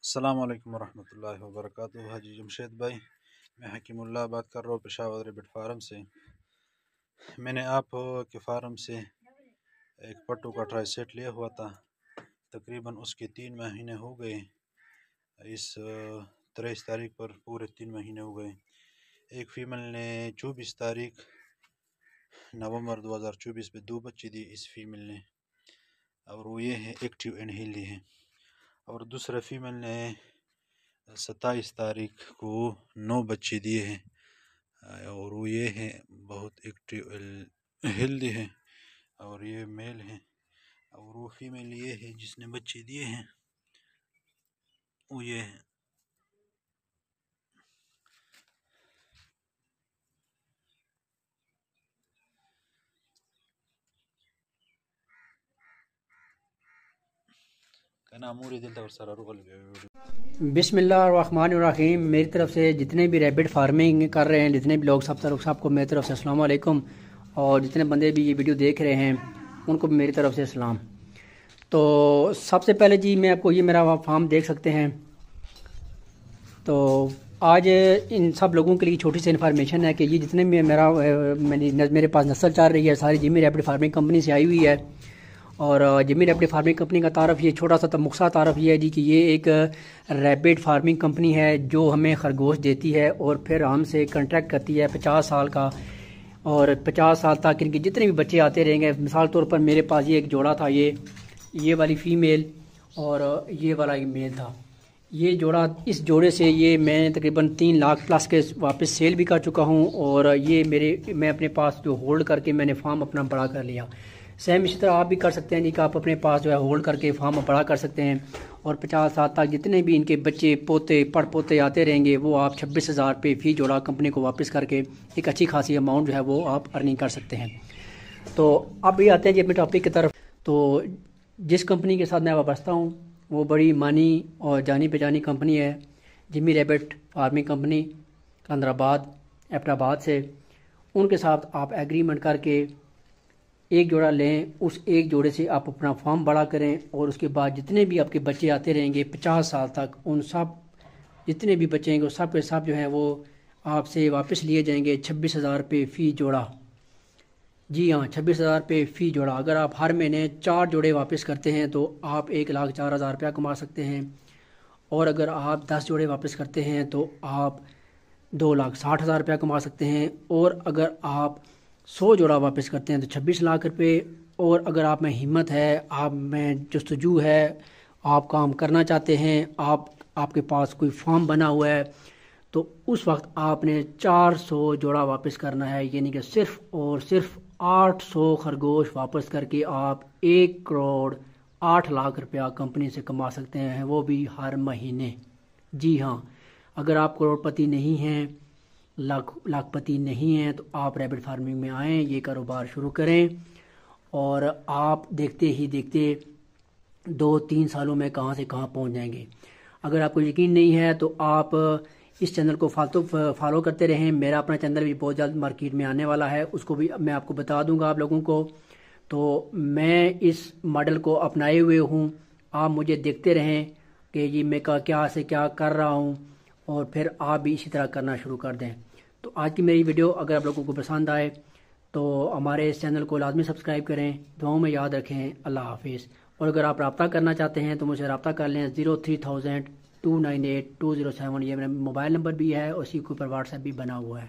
السلام علیکم ورحمۃ اللہ وبرکاتہ۔ حاجی جمشید بھائی، میں حکیم اللہ بات کر رہا ہوں پشاور ریبٹ فارم سے۔ میں نے آپ کے فارم سے ایک پٹو کا ٹرائی سیٹ لیا ہوا تھا، تقریباً اس کے 3 مہینے ہو گئے۔ اس 23 تاریخ پر پورے 3 مہینے ہو گئے۔ ایک فیمل نے 24 تاریخ نومبر 2024 میں 2 بچے دی اس فیمل نے، اور وہ یہ ہے ایکٹیو اینڈ ہیلدی ہے۔ اور دوسرا فیمل نے 27 تاریخ کو 9 بچے دیے ہیں، اور وہ یہ ہے بہت ایکٹیو ہیلدی ہے، اور یہ میل ہے۔ اور وہ فیمیل یہ ہے جس نے بچے دیے ہیں، وہ یہ ہے۔ بسم اللہ الرحمن الرحیم۔ میری طرف سے جتنے بھی ریبٹ فارمنگ کر رہے ہیں، جتنے بھی لوگ سب کو میری طرف سے السلام علیکم، اور جتنے بندے بھی یہ ویڈیو دیکھ رہے ہیں ان کو میری طرف سے سلام۔ تو سب سے پہلے جی میں آپ کو یہ میرا فارم دیکھ سکتے ہیں۔ تو آج ان سب لوگوں کے لیے چھوٹی سی انفارمیشن ہے کہ یہ جتنے بھی میرے پاس نسل چل رہی ہے ساری جمی ریبٹ فارمنگ کمپنی سے آئی ہوئی ہے۔ اور جمی ریبٹ فارمنگ کمپنی کا تعارف، یہ چھوٹا سا مختصر تعارف یہ ہے جی کہ یہ ایک ریبٹ فارمنگ کمپنی ہے جو ہمیں خرگوش دیتی ہے اور پھر ہم سے کنٹریکٹ کرتی ہے 50 سال کا، اور 50 سال تک ان کے جتنے بھی بچے آتے رہیں گے۔ مثال طور پر میرے پاس یہ ایک جوڑا تھا، یہ والی فیمیل اور یہ والا ایک میل تھا۔ یہ جوڑا، اس جوڑے سے یہ میں تقریباً 3 لاکھ پلس کے واپس سیل بھی کر چکا ہوں، اور یہ میں اپنے پاس جو ہولڈ کر کے میں نے فارم اپنا بڑا کر لیا۔ سیم اسی طرح آپ بھی کر سکتے ہیں جی کہ آپ اپنے پاس جو ہے ہولڈ کر کے فارم بڑا کر سکتے ہیں، اور 50 سال تک جتنے بھی ان کے بچے پوتے پڑ پوتے آتے رہیں گے وہ آپ 26,000 روپے فی جوڑا کمپنی کو واپس کر کے ایک اچھی خاصی اماؤنٹ جو ہے وہ آپ ارننگ کر سکتے ہیں۔ تو اب یہ آتے ہیں جی اپنے ٹاپک کی طرف۔ تو جس کمپنی کے ساتھ میں وابستہ ہوں وہ بڑی مانی اور جانی پہچانی کمپنی ہے، جمی ریبٹ فارمنگ کمپنی، کلندرآباد ایبٹ آباد سے۔ ان کے ساتھ آپ ایگریمنٹ کر کے ایک جوڑا لیں، اس ایک جوڑے سے آپ اپنا فارم بڑا کریں، اور اس کے بعد جتنے بھی آپ کے بچے آتے رہیں گے 50 سال تک، ان سب جتنے بھی بچے ہیں وہ سب کے سب جو ہیں وہ آپ سے واپس لیے جائیں گے 26,000 روپے فی جوڑا۔ جی ہاں، 26,000 روپے فی جوڑا۔ اگر آپ ہر مہینے 4 جوڑے واپس کرتے ہیں تو آپ 1,04,000 روپیہ کما سکتے ہیں، اور اگر آپ 10 جوڑے واپس کرتے ہیں تو آپ 2,60,000 روپیہ کما سکتے ہیں، اور اگر آپ 100 جوڑا واپس کرتے ہیں تو 26 لاکھ روپے۔ اور اگر آپ میں ہمت ہے، آپ میں جستجو ہے، آپ کام کرنا چاہتے ہیں، آپ کے پاس کوئی فارم بنا ہوا ہے، تو اس وقت آپ نے 400 جوڑا واپس کرنا ہے، یعنی کہ صرف اور صرف 800 خرگوش واپس کر کے آپ 1,08,00,000 روپیہ کمپنی سے کما سکتے ہیں، وہ بھی ہر مہینے۔ جی ہاں، اگر آپ کروڑ پتی نہیں ہیں، لاکھ پتی نہیں ہیں، تو آپ ریبٹ فارمنگ میں آئیں، یہ کاروبار شروع کریں، اور آپ دیکھتے ہی دیکھتے 2-3 سالوں میں کہاں سے کہاں پہنچ جائیں گے۔ اگر آپ کو یقین نہیں ہے تو آپ اس چینل کو فالو کرتے رہیں۔ میرا اپنا چینل بھی بہت جلد مارکیٹ میں آنے والا ہے، اس کو بھی میں آپ کو بتا دوں گا آپ لوگوں کو۔ تو میں اس ماڈل کو اپنائے ہوئے ہوں، آپ مجھے دیکھتے رہیں کہ یہ میں کیا سے کیا کر رہا ہوں، اور پھر آپ بھی اسی طرح کرنا شروع کر دیں۔ تو آج کی میری ویڈیو اگر آپ لوگوں کو پسند آئے تو ہمارے اس چینل کو لازمی سبسکرائب کریں، دعاؤں میں یاد رکھیں۔ اللہ حافظ۔ اور اگر آپ رابطہ کرنا چاہتے ہیں تو مجھ سے رابطہ کر لیں، 03,000 298 207، یہ میرا موبائل نمبر بھی ہے، اور اسی کے اوپر واٹس ایپ بھی بنا ہوا ہے۔